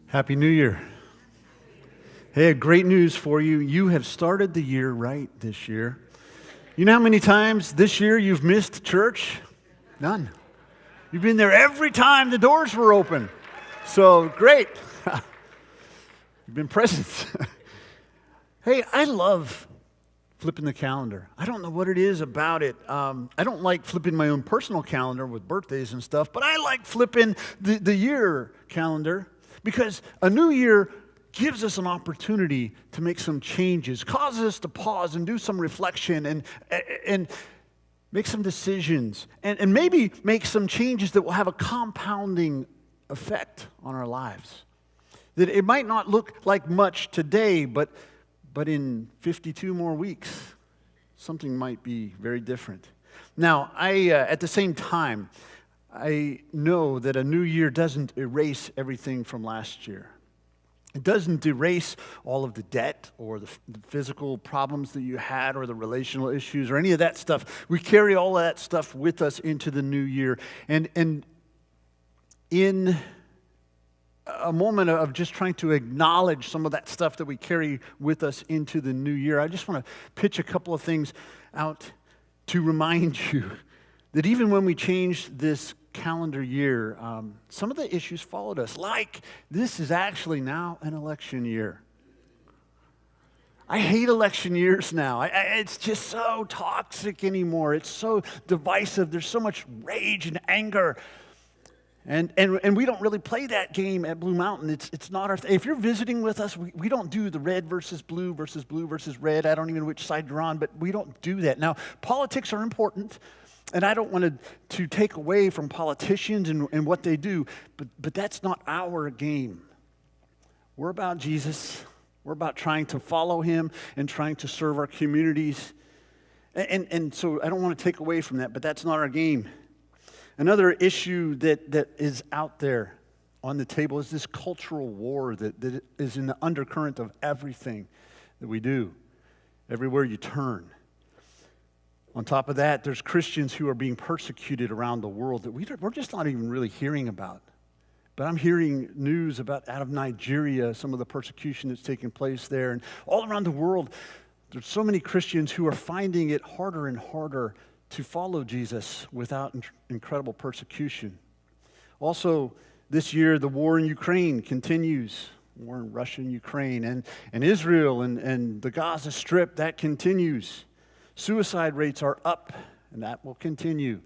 Happy New Year. Hey, great news for you. You have started the year right this year. You know how many times this year you've missed church? None. You've been there every time the doors were open. So, great. You've been present. Hey, I love flipping the calendar. I don't know what it is about it. I don't like flipping my own personal calendar with birthdays and stuff, but I like flipping the year calendar. Because a new year gives us an opportunity to make some changes, causes us to pause and do some reflection and make some decisions, and maybe make some changes that will have a compounding effect on our lives. That it might not look like much today, but in 52 more weeks, something might be very different. Now, at the same time, I know that a new year doesn't erase everything from last year. It doesn't erase all of the debt or the physical problems that you had or the relational issues or any of that stuff. We carry all of that stuff with us into the new year. And in a moment of just trying to acknowledge some of that stuff that we carry with us into the new year, I just want to pitch a couple of things out to remind you that even when we changed this calendar year, some of the issues followed us. Like, this is actually now an election year. I hate election years now. It's just so toxic anymore. It's so divisive. There's so much rage and anger. And we don't really play that game at Blue Mountain. It's not our thing. If you're visiting with us, we don't do the red versus blue versus red. I don't even know which side you're on, but we don't do that. Now, politics are important. And I don't want to take away from politicians and what they do, but that's not our game. We're about Jesus. We're about trying to follow him and trying to serve our communities. And so I don't want to take away from that, but that's not our game. Another issue that is out there on the table is this cultural war that is in the undercurrent of everything that we do, everywhere you turn. On top of that, there's Christians who are being persecuted around the world that we're just not even really hearing about. But I'm hearing news about out of Nigeria, some of the persecution that's taking place there. And all around the world, there's so many Christians who are finding it harder and harder to follow Jesus without incredible persecution. Also, this year, the war in Ukraine continues. War in Russia and Ukraine. And Israel and the Gaza Strip, that continues. Suicide rates are up, and that will continue.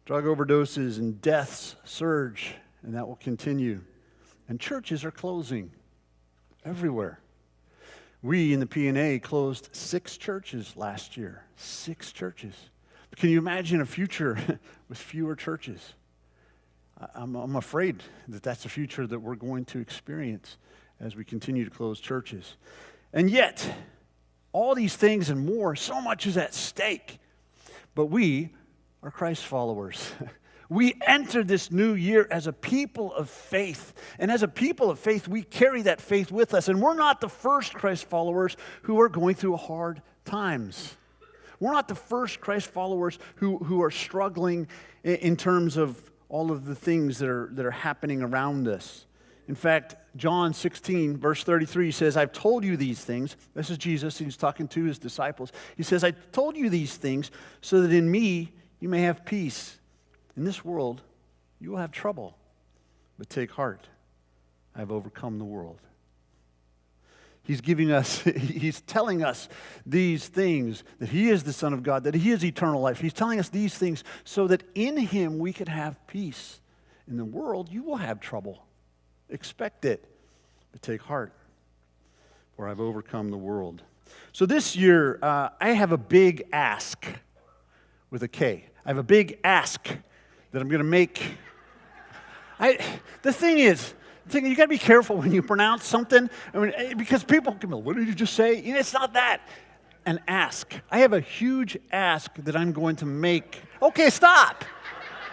Drug overdoses and deaths surge, and that will continue. And churches are closing everywhere. We in the P&A closed 6 churches last year. 6 churches. Can you imagine a future with fewer churches? I'm afraid that that's the future that we're going to experience as we continue to close churches. And yet, all these things and more, so much is at stake. But we are Christ followers. We entered this new year as a people of faith. And as a people of faith, we carry that faith with us. And we're not the first Christ followers who are going through hard times. We're not the first Christ followers who are struggling in terms of all of the things that are happening around us. In fact, John 16, verse 33 says, I've told you these things. This is Jesus. He's talking to his disciples. He says, I told you these things so that in me you may have peace. In this world you will have trouble. But take heart. I have overcome the world. He's telling us these things, that he is the Son of God, that he is eternal life. He's telling us these things so that in him we could have peace. In the world you will have trouble. Expect it, but take heart, for I've overcome the world. So this year, I have a big ask with a K. I have a big ask that I'm going to make. The thing is, you got to be careful when you pronounce something. I mean, because people can be, what did you just say? You know, it's not that. An ask. I have a huge ask that I'm going to make. Okay, stop.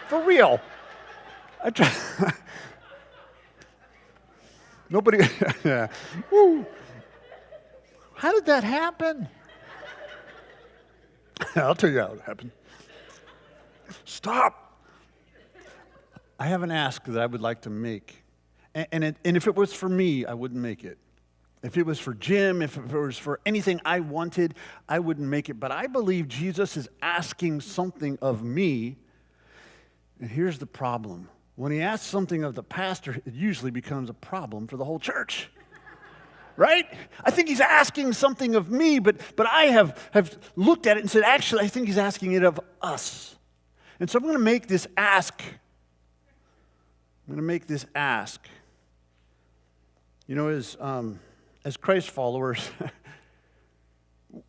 For real. I try. Nobody. Yeah. Woo. How did that happen? I'll tell you how it happened. Stop. I have an ask that I would like to make. And if it was for me, I wouldn't make it. If it was for Jim, if it was for anything I wanted, I wouldn't make it. But I believe Jesus is asking something of me. And here's the problem. When he asks something of the pastor, it usually becomes a problem for the whole church. Right? I think he's asking something of me, but I have looked at it and said, actually, I think he's asking it of us. And so I'm going to make this ask. You know, as Christ followers,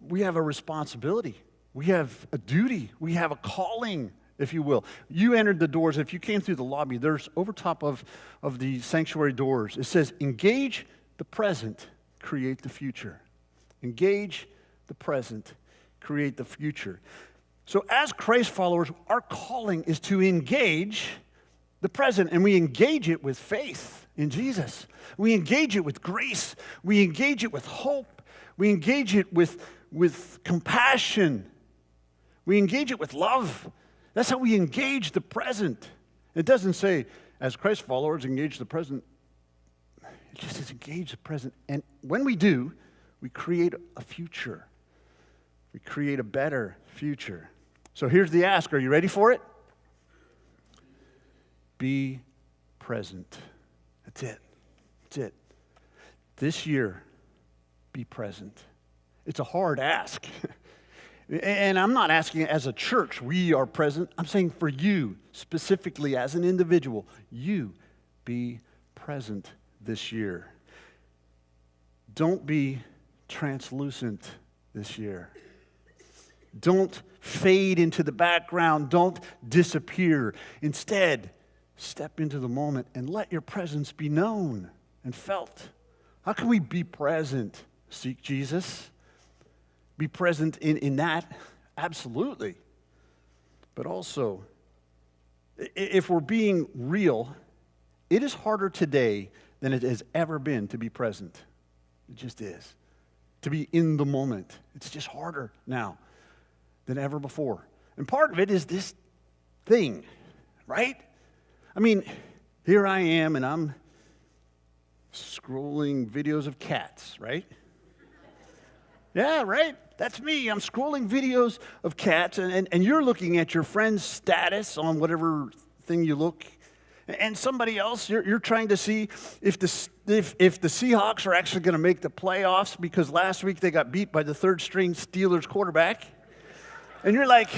we have a responsibility. We have a duty. We have a calling, if you will. You entered the doors. If you came through the lobby, there's over top of the sanctuary doors, it says, engage the present, create the future. Engage the present, create the future. So as Christ followers, our calling is to engage the present, and we engage it with faith in Jesus. We engage it with grace. We engage it with hope. We engage it with compassion. We engage it with love. That's how we engage the present. It doesn't say, as Christ followers, engage the present. It just says engage the present. And when we do, we create a future. We create a better future. So here's the ask. Are you ready for it? Be present. That's it. That's it. This year, be present. It's a hard ask. And I'm not asking as a church, we are present. I'm saying for you, specifically as an individual, you be present this year. Don't be translucent this year. Don't fade into the background. Don't disappear. Instead, step into the moment and let your presence be known and felt. How can we be present? Seek Jesus. Be present in that? Absolutely. But also, if we're being real, it is harder today than it has ever been to be present. It just is. To be in the moment. It's just harder now than ever before. And part of it is this thing, right? I mean, here I am, and I'm scrolling videos of cats, right? Yeah, right? That's me. I'm scrolling videos of cats, and you're looking at your friend's status on whatever thing you look. And somebody else, you're trying to see if the Seahawks are actually going to make the playoffs because last week they got beat by the third-string Steelers quarterback. And you're like,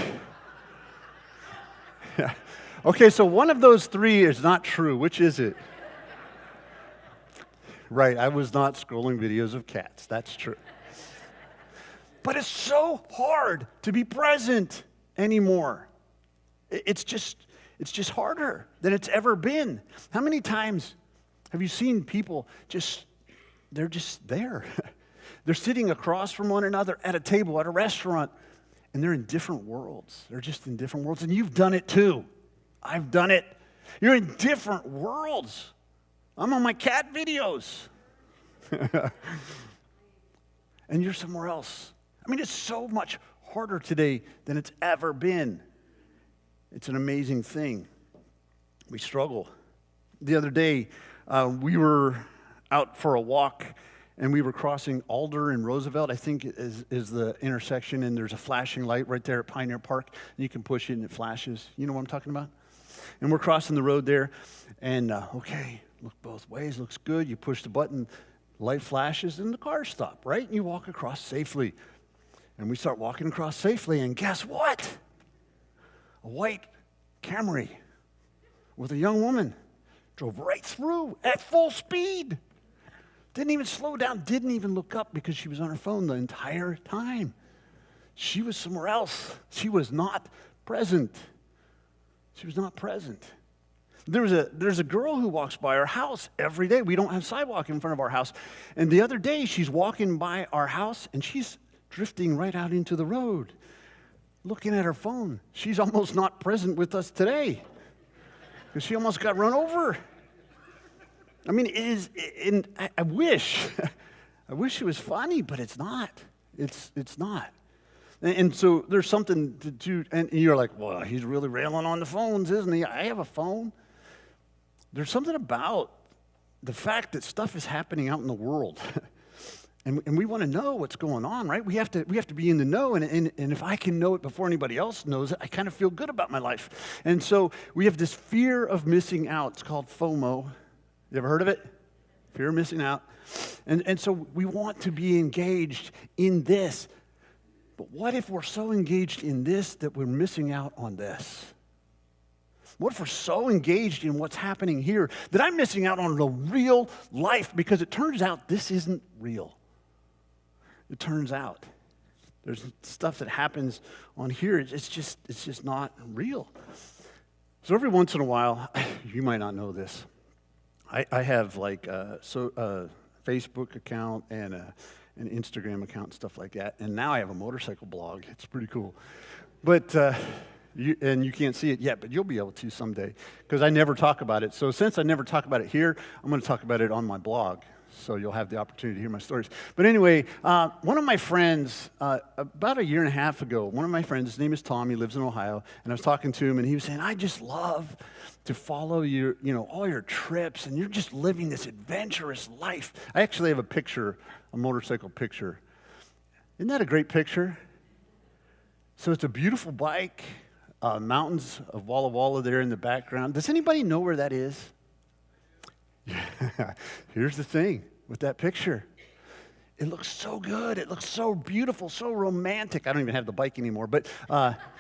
okay, so one of those three is not true. Which is it? Right, I was not scrolling videos of cats. That's true. But it's so hard to be present anymore. It's just harder than it's ever been. How many times have you seen people they're just there? They're sitting across from one another at a table at a restaurant, and they're in different worlds. They're just in different worlds, and you've done it too. I've done it. You're in different worlds. I'm on my cat videos. And you're somewhere else. I mean, it's so much harder today than it's ever been. It's an amazing thing. We struggle. The other day, we were out for a walk, and we were crossing Alder and Roosevelt, I think is the intersection, and there's a flashing light right there at Pioneer Park. And you can push it, and it flashes. You know what I'm talking about? And we're crossing the road there, and okay, look both ways, looks good. You push the button, light flashes, and the cars stop, right? And you walk across safely. And we start walking across safely, and guess what? A white Camry with a young woman drove right through at full speed. Didn't even slow down, didn't even look up because she was on her phone the entire time. She was somewhere else. She was not present. She was not present. There's a girl who walks by our house every day. We don't have sidewalk in front of our house. And the other day, she's walking by our house, and she's drifting right out into the road, looking at her phone. She's almost not present with us today because she almost got run over. I mean, I wish it was funny, but it's not. It's not. And so there's something to do, and you're like, well, he's really railing on the phones, isn't he? I have a phone. There's something about the fact that stuff is happening out in the world. And we want to know what's going on, right? We have to be in the know, and if I can know it before anybody else knows it, I kind of feel good about my life. And so we have this fear of missing out. It's called FOMO. You ever heard of it? Fear of missing out. And so we want to be engaged in this. But what if we're so engaged in this that we're missing out on this? What if we're so engaged in what's happening here that I'm missing out on the real life? Because it turns out this isn't real. It turns out there's stuff that happens on here. It's just not real. So every once in a while, you might not know this. I have like a Facebook account and an Instagram account and stuff like that. And now I have a motorcycle blog. It's pretty cool. But you can't see it yet, but you'll be able to someday because I never talk about it. So since I never talk about it here, I'm going to talk about it on my blog. So you'll have the opportunity to hear my stories. But anyway, one of my friends, about a year and a half ago, one of my friends, his name is Tom, he lives in Ohio, and I was talking to him, and he was saying, I just love to follow your, all your trips, and you're just living this adventurous life. I actually have a picture, a motorcycle picture. Isn't that a great picture? So it's a beautiful bike, mountains of Walla Walla there in the background. Does anybody know where that is? Here's the thing with that picture. It looks so good. It looks so beautiful, so romantic. I don't even have the bike anymore, but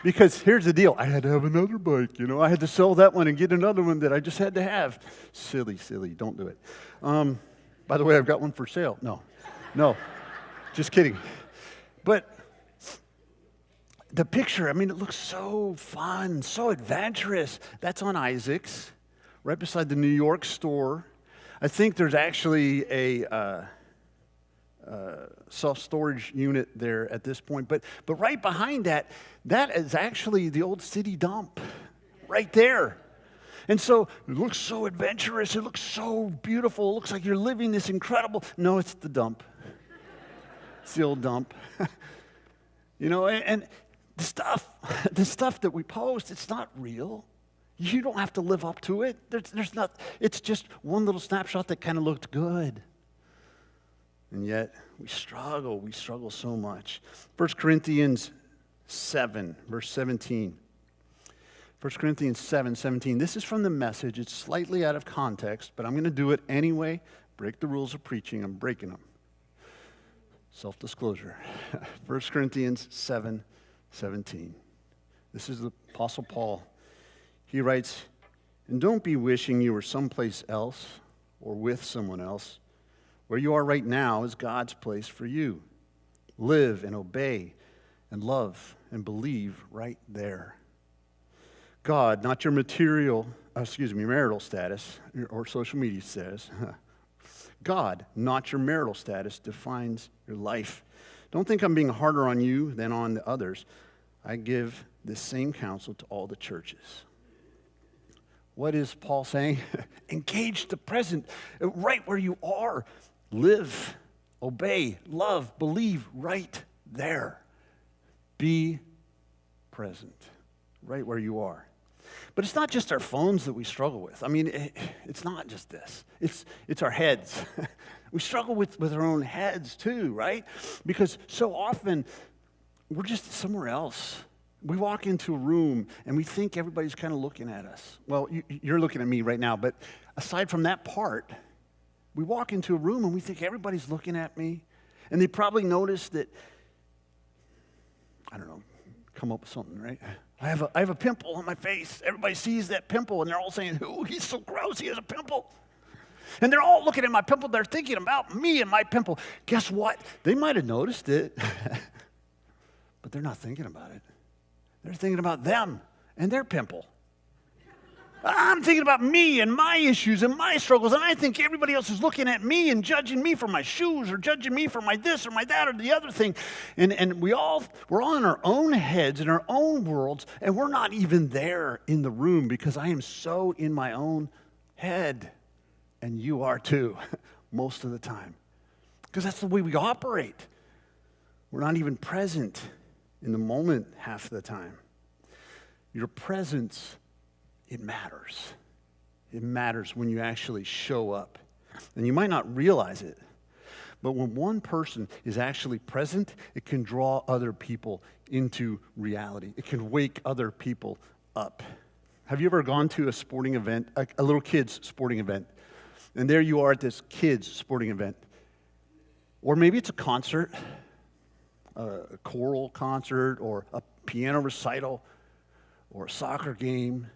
because here's the deal. I had to have another bike, I had to sell that one and get another one that I just had to have. Silly, don't do it. By the way, I've got one for sale. No, just kidding. But the picture, it looks so fun, so adventurous. That's on Isaac's, right beside the New York store. I think there's actually a self-storage unit there at this point. But right behind that is actually the old city dump right there. And so it looks so adventurous. It looks so beautiful. It looks like you're living this incredible. No, it's the dump. It's the old dump. And the stuff that we post, it's not real. You don't have to live up to it. There's not. It's just one little snapshot that kind of looked good. And yet, we struggle. We struggle so much. 1 Corinthians 7, verse 17. 1 Corinthians 7:17. This is from the Message. It's slightly out of context, but I'm going to do it anyway. Break the rules of preaching. I'm breaking them. Self-disclosure. 1 Corinthians 7:17. This is the Apostle Paul. He writes, and don't be wishing you were someplace else or with someone else. Where you are right now is God's place for you. Live and obey and love and believe right there. God, not your marital status or social media status. God, not your marital status, defines your life. Don't think I'm being harder on you than on the others. I give this same counsel to all the churches. What is Paul saying? Engage the present, right where you are. Live, obey, love, believe right there. Be present, right where you are. But it's not just our phones that we struggle with. It's not just this. It's our heads. We struggle with our own heads too, right? Because so often we're just somewhere else. We walk into a room and we think everybody's kind of looking at us. Well, you're looking at me right now, but aside from that part, we walk into a room and we think everybody's looking at me. And they probably notice that, I don't know, come up with something, right? I have a pimple on my face. Everybody sees that pimple and they're all saying, "Ooh, he's so gross, he has a pimple." And they're all looking at my pimple. They're thinking about me and my pimple. Guess what? They might have noticed it, but they're not thinking about it. They're thinking about them and their pimple. I'm thinking about me and my issues and my struggles, and I think everybody else is looking at me and judging me for my shoes or judging me for my this or my that or the other thing. And we're all in our own heads, in our own worlds, and we're not even there in the room because I am so in my own head. And you are too, most of the time. Because that's the way we operate. We're not even present in the moment half the time. Your presence, it matters. It matters when you actually show up. And you might not realize it, but when one person is actually present, it can draw other people into reality. It can wake other people up. Have you ever gone to a sporting event, a little kid's sporting event, and there you are at this kid's sporting event? Or maybe it's a concert, a choral concert, or a piano recital, or a soccer game,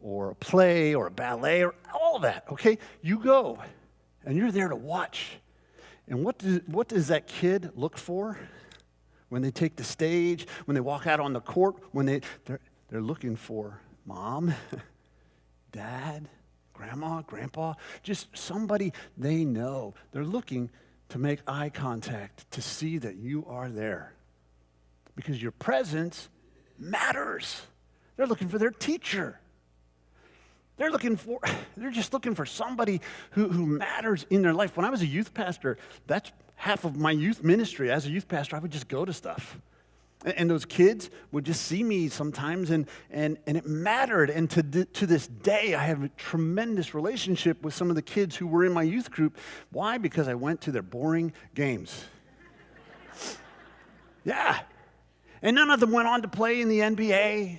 or a play, or a ballet, or all of that, okay? You go, and you're there to watch. And what does that kid look for when they take the stage, when they walk out on the court, when they're looking for mom, dad, grandma, grandpa, just somebody they know. They're looking to make eye contact, to see that you are there. Because your presence matters. They're looking for their teacher. They're just looking for somebody who matters in their life. When I was a youth pastor, that's half of my youth ministry. As a youth pastor, I would just go to stuff. And those kids would just see me sometimes, and it mattered. And to this day, I have a tremendous relationship with some of the kids who were in my youth group. Why? Because I went to their boring games. Yeah. And none of them went on to play in the NBA.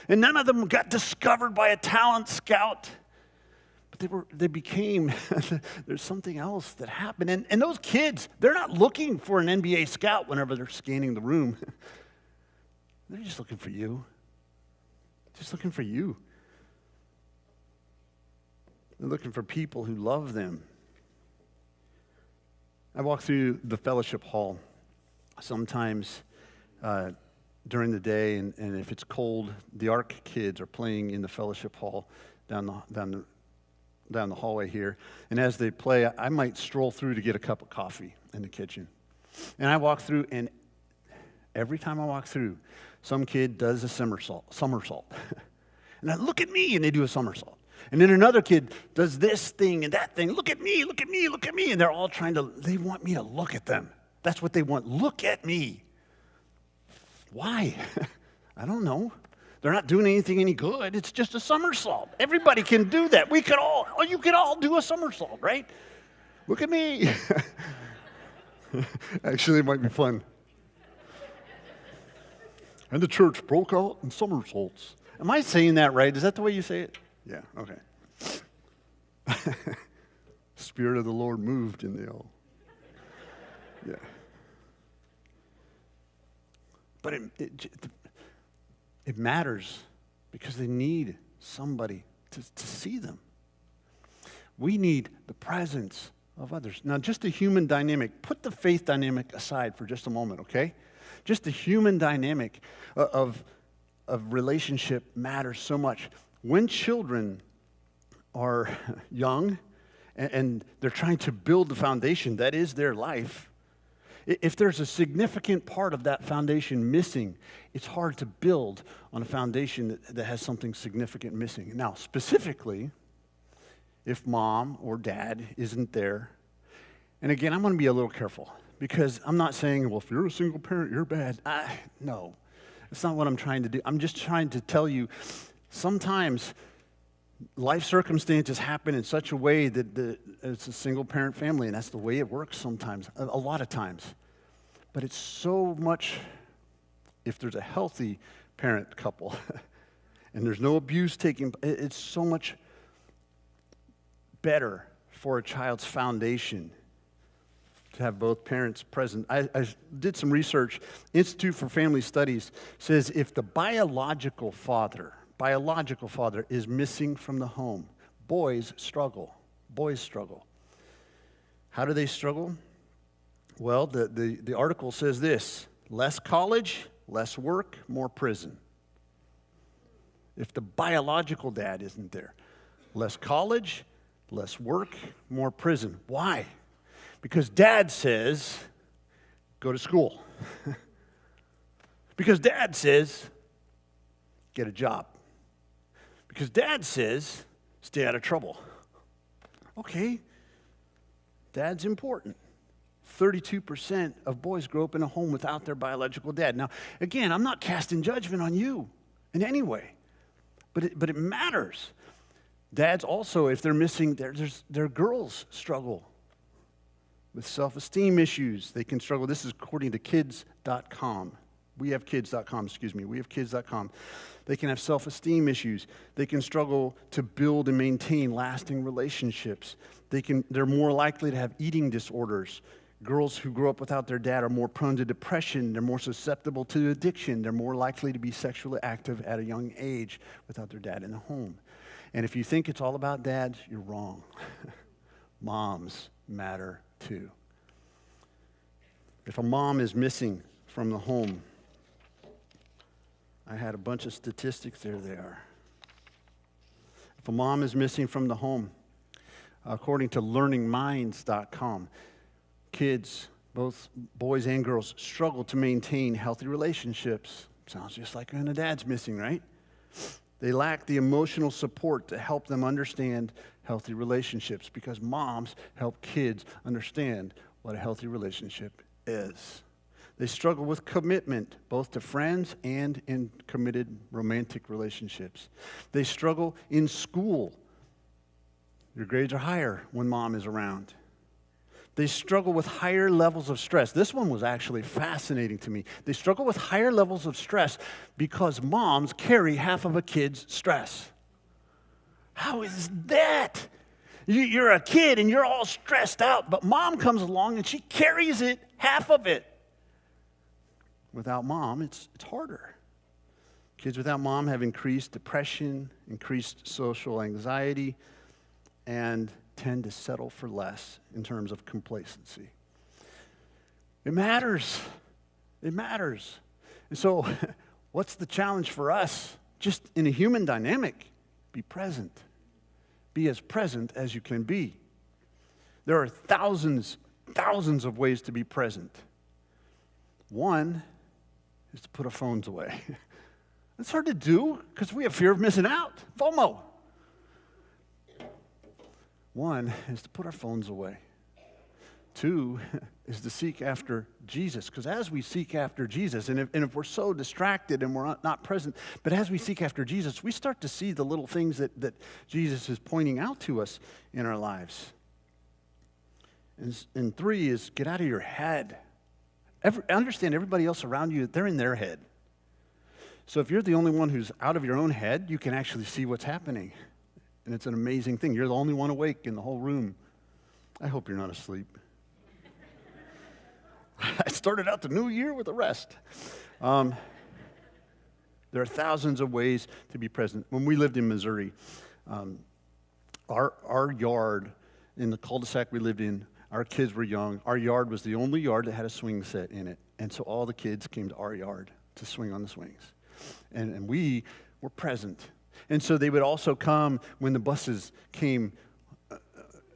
And none of them got discovered by a talent scout. But they became, there's something else that happened. And those kids, they're not looking for an NBA scout whenever they're scanning the room. They're just looking for you. Just looking for you. They're looking for people who love them. I walk through the fellowship hall sometimes during the day, and if it's cold, the ARC kids are playing in the fellowship hall down the hallway here. And as they play, I might stroll through to get a cup of coffee in the kitchen. And I walk through, and every time I walk through, some kid does a somersault. And I look at me, and they do a somersault. And then another kid does this thing and that thing. Look at me, look at me, look at me. And they're all they want me to look at them. That's what they want. Look at me. Why? I don't know. They're not doing anything any good. It's just a somersault. Everybody can do that. You could all do a somersault, right? Look at me. Actually, it might be fun. And the church broke out in somersaults. Am I saying that right? Is that the way you say it? Yeah, okay. Spirit of the Lord moved in the all. Yeah. But it matters because they need somebody to see them. We need the presence of others. Now, just the human dynamic, put the faith dynamic aside for just a moment, okay? Just the human dynamic of relationship matters so much. When children are young and they're trying to build the foundation that is their life, if there's a significant part of that foundation missing, it's hard to build on a foundation that has something significant missing. Now, specifically, if mom or dad isn't there, and again, I'm going to be a little careful because I'm not saying, well, if you're a single parent, you're bad. No, that's not what I'm trying to do. I'm just trying to tell you sometimes life circumstances happen in such a way that it's a single parent family, and that's the way it works sometimes, a lot of times. But it's so much, if there's a healthy parent couple and there's no abuse taking, it's so much better for a child's foundation to have both parents present. I did some research. Institute for Family Studies says if the biological father is missing from the home, boys struggle. How do they struggle? Well, the article says this: less college, less work, more prison. if the biological dad isn't there. Less college, less work, more prison. Why? Because dad says, go to school. Because dad says, get a job. Because dad says, stay out of trouble. Okay, dad's important. 32% of boys grow up in a home without their biological dad. Now, again, I'm not casting judgment on you in any way, but it matters. Dads also, if they're missing, their girls struggle with self-esteem issues. They can struggle. This is according to kids.com. wehavekids.com. They can have self-esteem issues. They can struggle to build and maintain lasting relationships. They're more likely to have eating disorders. Girls who grow up without their dad are more prone to depression. They're more susceptible to addiction. They're more likely to be sexually active at a young age without their dad in the home. And if you think it's all about dads, you're wrong. Moms matter too. If a mom is missing from the home, I had a bunch of statistics. There they are. If a mom is missing from the home, according to learningminds.com, kids, both boys and girls, struggle to maintain healthy relationships. Sounds just like when a dad's missing, right? They lack the emotional support to help them understand healthy relationships because moms help kids understand what a healthy relationship is. They struggle with commitment, both to friends and in committed romantic relationships. They struggle in school. Your grades are higher when mom is around. They struggle with higher levels of stress. This one was actually fascinating to me. They struggle with higher levels of stress because moms carry half of a kid's stress. How is that? You're a kid and you're all stressed out, but mom comes along and she carries it, half of it. Without mom, it's harder. Kids without mom have increased depression, increased social anxiety, and tend to settle for less in terms of complacency. It matters. It matters. And so, what's the challenge for us? Just in a human dynamic, be present. Be as present as you can be. There are thousands of ways to be present. One is to put our phones away. It's hard to do because we have fear of missing out, FOMO. One is to put our phones away. Two is to seek after Jesus, because as we seek after Jesus, and if we're so distracted and we're not present, but as we seek after Jesus, we start to see the little things that Jesus is pointing out to us in our lives. And three is get out of your head. Understand everybody else around you, they're in their head. So if you're the only one who's out of your own head, you can actually see what's happening. And it's an amazing thing. You're the only one awake in the whole room. I hope you're not asleep. I started out the new year with a rest. There are thousands of ways to be present. When we lived in Missouri, our yard, in the cul-de-sac we lived in, our kids were young. Our yard was the only yard that had a swing set in it. And so all the kids came to our yard to swing on the swings. And we were present. And so they would also come when the buses came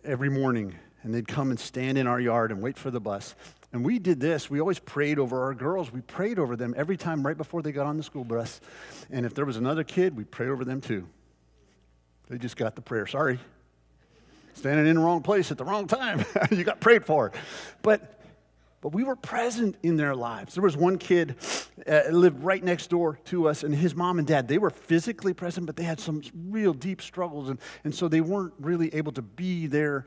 every morning, and they'd come and stand in our yard and wait for the bus. And we did this. We always prayed over our girls. We prayed over them every time right before they got on the school bus. And if there was another kid, we'd pray over them too. They just got the prayer. Sorry. Standing in the wrong place at the wrong time. You got prayed for. But we were present in their lives. There was one kid lived right next door to us, and his mom and dad, they were physically present, but they had some real deep struggles, and so they weren't really able to be there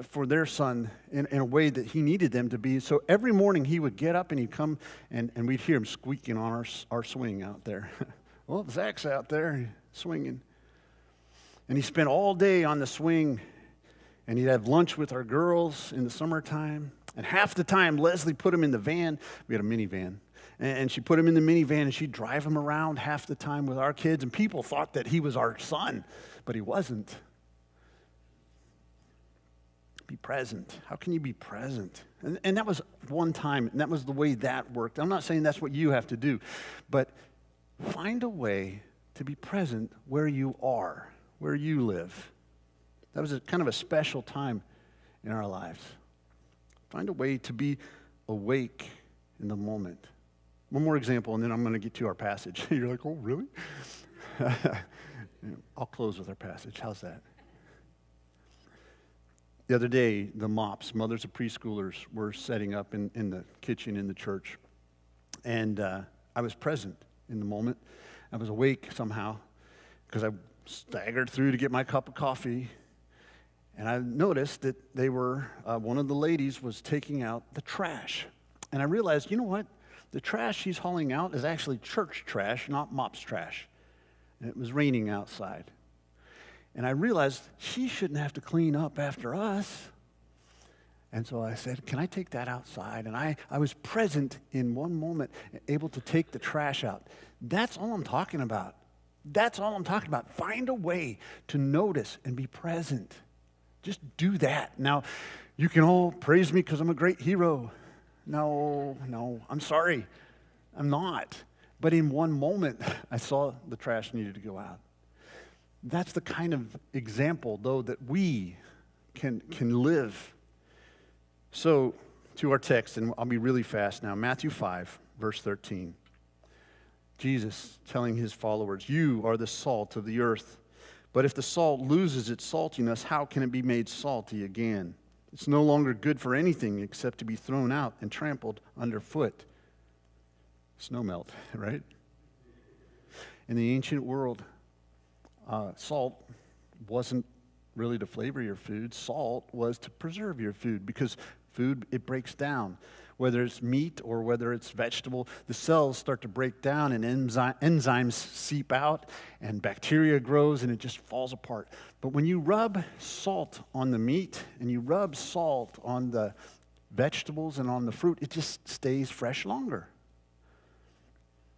for their son in a way that he needed them to be. So every morning he would get up and he'd come, and we'd hear him squeaking on our swing out there. Well, Zach's out there swinging. And he spent all day on the swing, and he'd have lunch with our girls in the summertime. And half the time, Leslie put him in the van. We had a minivan. And she put him in the minivan, and she'd drive him around half the time with our kids. And people thought that he was our son, but he wasn't. Be present. How can you be present? And that was one time, and that was the way that worked. I'm not saying that's what you have to do, but find a way to be present where you are, where you live. That was kind of a special time in our lives. Find a way to be awake in the moment. One more example, and then I'm going to get to our passage. You're like, oh, really? I'll close with our passage. How's that? The other day, the MOPS, mothers of preschoolers, were setting up in the kitchen in the church. And I was present in the moment. I was awake somehow because I staggered through to get my cup of coffee. And I noticed that they were, one of the ladies was taking out the trash. And I realized, you know what? The trash she's hauling out is actually church trash, not MOPS trash. And it was raining outside. And I realized she shouldn't have to clean up after us. And so I said, can I take that outside? And I was present in one moment, able to take the trash out. That's all I'm talking about. That's all I'm talking about. Find a way to notice and be present. Just do that. Now, you can all praise me because I'm a great hero. No, I'm sorry. I'm not. But in one moment, I saw the trash needed to go out. That's the kind of example, though, that we can live. So, to our text, and I'll be really fast now. Matthew 5, verse 13. Jesus telling his followers, you are the salt of the earth. But if the salt loses its saltiness, how can it be made salty again? It's no longer good for anything except to be thrown out and trampled underfoot. Snow melt, right? In the ancient world, salt wasn't really to flavor your food. Salt was to preserve your food because food, it breaks down. Whether it's meat or whether it's vegetable, the cells start to break down and enzymes seep out and bacteria grows and it just falls apart. But when you rub salt on the meat and you rub salt on the vegetables and on the fruit, it just stays fresh longer.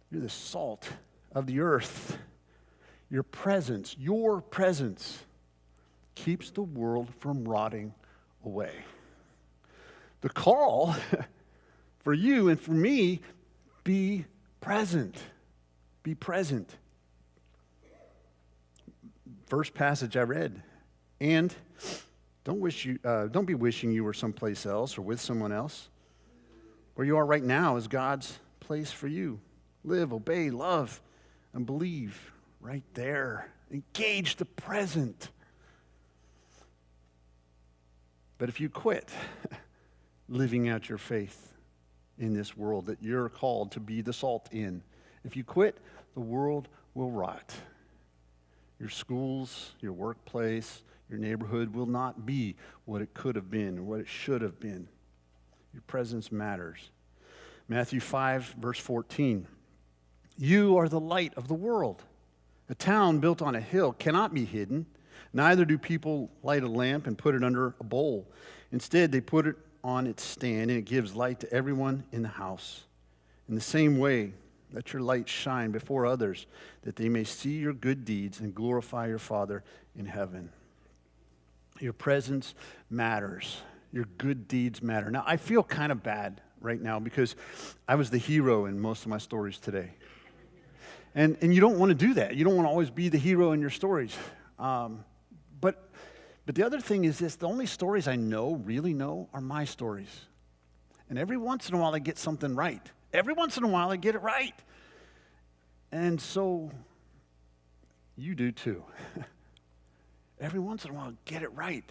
You're the salt of the earth. Your presence keeps the world from rotting away. The call for you and for me, be present. Be present. First passage I read. And don't be wishing you were someplace else or with someone else. Where you are right now is God's place for you. Live, obey, love, and believe right there. Engage the present. But if you quit living out your faith in this world that you're called to be the salt in, if you quit, the world will rot. Your schools, your workplace, your neighborhood will not be what it could have been or what it should have been. Your presence matters. Matthew 5, verse 14. You are the light of the world. A town built on a hill cannot be hidden. Neither do people light a lamp and put it under a bowl. Instead, they put it on its stand, and it gives light to everyone in the house. In the same way, let your light shine before others, that they may see your good deeds and glorify your Father in heaven. Your presence matters. Your good deeds matter. Now, I feel kind of bad right now because I was the hero in most of my stories today. And you don't want to do that. You don't want to always be the hero in your stories. But the other thing is this, the only stories I really know, are my stories. And every once in a while I get something right. Every once in a while I get it right. And so you do too. Every once in a while, get it right.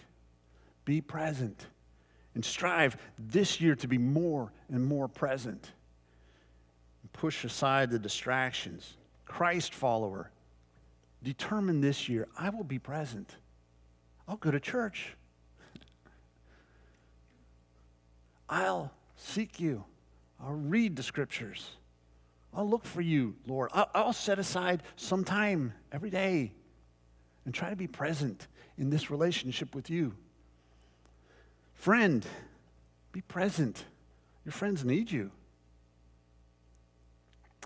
Be present. And strive this year to be more and more present. Push aside the distractions. Christ follower. Determine this year, I will be present. I'll go to church. I'll seek you. I'll read the scriptures. I'll look for you, Lord. I'll set aside some time every day and try to be present in this relationship with you. Friend, be present. Your friends need you.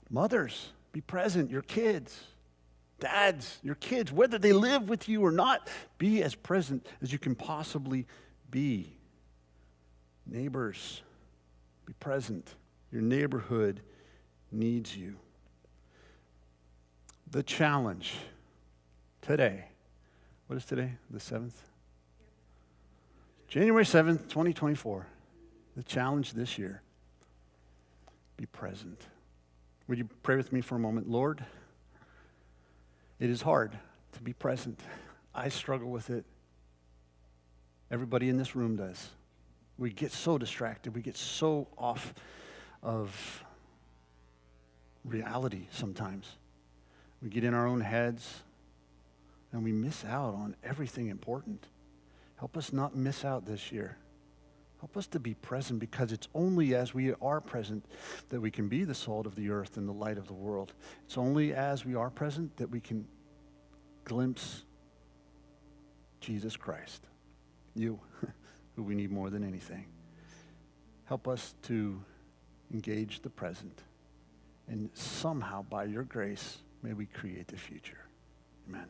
Mothers, be present. Your kids. Dads, your kids, whether they live with you or not, be as present as you can possibly be. Neighbors, be present. Your neighborhood needs you. The challenge today. What is today? The 7th? January 7th, 2024. The challenge this year. Be present. Would you pray with me for a moment? Lord, it is hard to be present. I struggle with it. Everybody in this room does. We get so distracted. We get so off of reality sometimes. We get in our own heads and we miss out on everything important. Help us not miss out this year. Help us to be present, because it's only as we are present that we can be the salt of the earth and the light of the world. It's only as we are present that we can glimpse Jesus Christ, you, who we need more than anything. Help us to engage the present, and somehow by your grace, may we create the future. Amen.